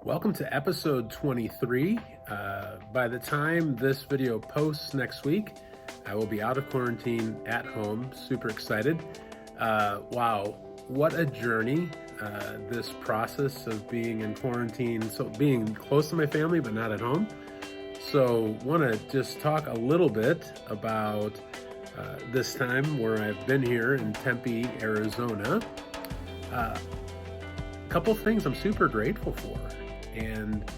Welcome to episode 23. By the time this video posts next week, I will be out of quarantine at home. Super excited. Wow, what a journey, this process of being in quarantine, so being close to my family but not at home. So want to just talk a little bit about this time where I've been here in Tempe, Arizona. A couple things I'm super grateful for. And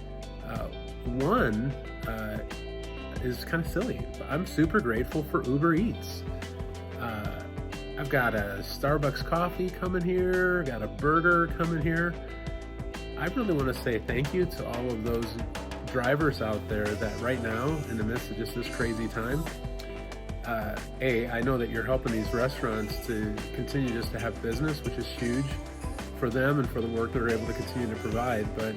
one is kind of silly. I'm super grateful for Uber Eats. I've got a Starbucks coffee coming here, got a burger coming here. I really want to say thank you to all of those drivers out there that right now, in the midst of just this crazy time, I know that you're helping these restaurants to continue just to have business, which is huge for them and for the work they're able to continue to provide. But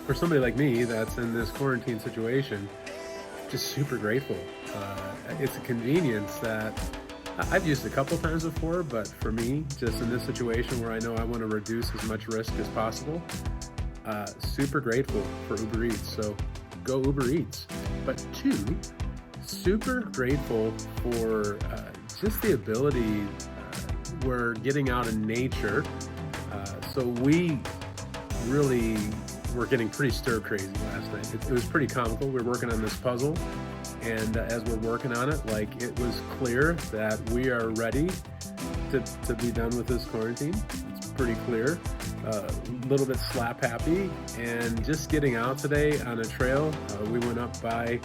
for somebody like me that's in this quarantine situation, just super grateful. It's a convenience that I've used a couple times before, but for me, just in this situation where I know I want to reduce as much risk as possible, super grateful for Uber Eats. So go Uber Eats. But two, super grateful for just the ability, we're getting out in nature. So we really were getting pretty stir crazy last night. It was pretty comical. We were working on this puzzle, and as we're working on it, it was clear that we are ready to be done with this quarantine. It's pretty clear. A little bit slap happy, and just getting out today on a trail. We went up by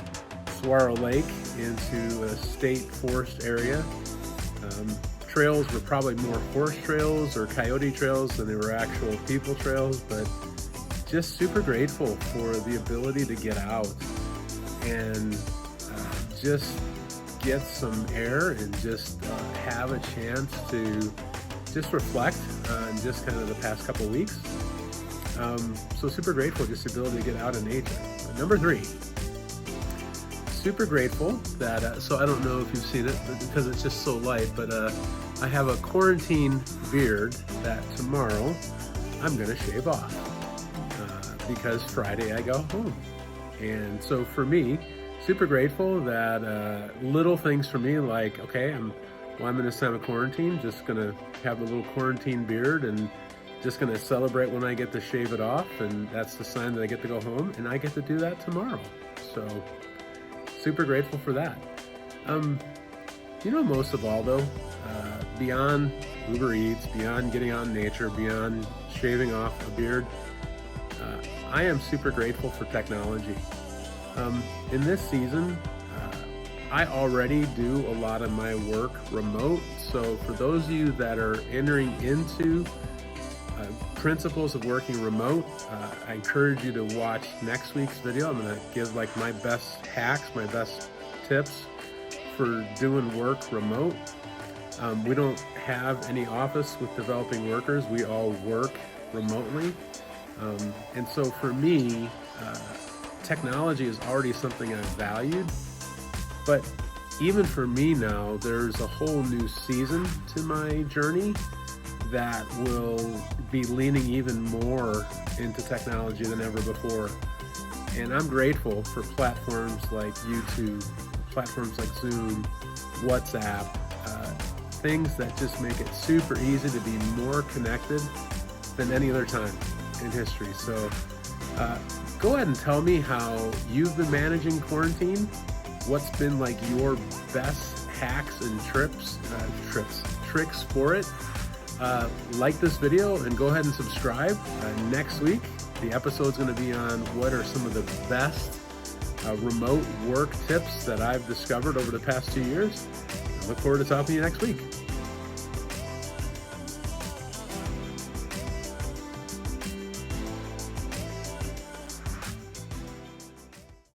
Swartz Lake into a state forest area. Trails were probably more horse trails or coyote trails than they were actual people trails, but just super grateful for the ability to get out and just get some air and just have a chance to just reflect on just kind of the past couple of weeks. So super grateful, just the ability to get out in nature. Number three, super grateful that, so I don't know if you've seen it because it's just so light, but I have a quarantine beard that tomorrow I'm gonna shave off. Because Friday I go home. And so for me, super grateful that little things for me, like, okay, I'm in this time of quarantine, just gonna have a little quarantine beard and just gonna celebrate when I get to shave it off, and that's the sign that I get to go home, and I get to do that tomorrow. So super grateful for that. Most of all though, beyond Uber Eats, beyond getting out in nature, beyond shaving off a beard, I am super grateful for technology. In this season, I already do a lot of my work remote. So for those of you that are entering into principles of working remote, I encourage you to watch next week's video. I'm gonna give my best hacks, my best tips for doing work remote. We don't have any office with developing workers. We all work remotely. And so for me, technology is already something I've valued, but even for me now, there's a whole new season to my journey that will be leaning even more into technology than ever before. And I'm grateful for platforms like YouTube, platforms like Zoom, WhatsApp, things that just make it super easy to be more connected than any other time in history. So go ahead and tell me how you've been managing quarantine. What's been your best hacks and tricks for it. Like this video and go ahead and subscribe. Next week, the episode's going to be on what are some of the best remote work tips that I've discovered over the past 2 years. I look forward to talking to you next week.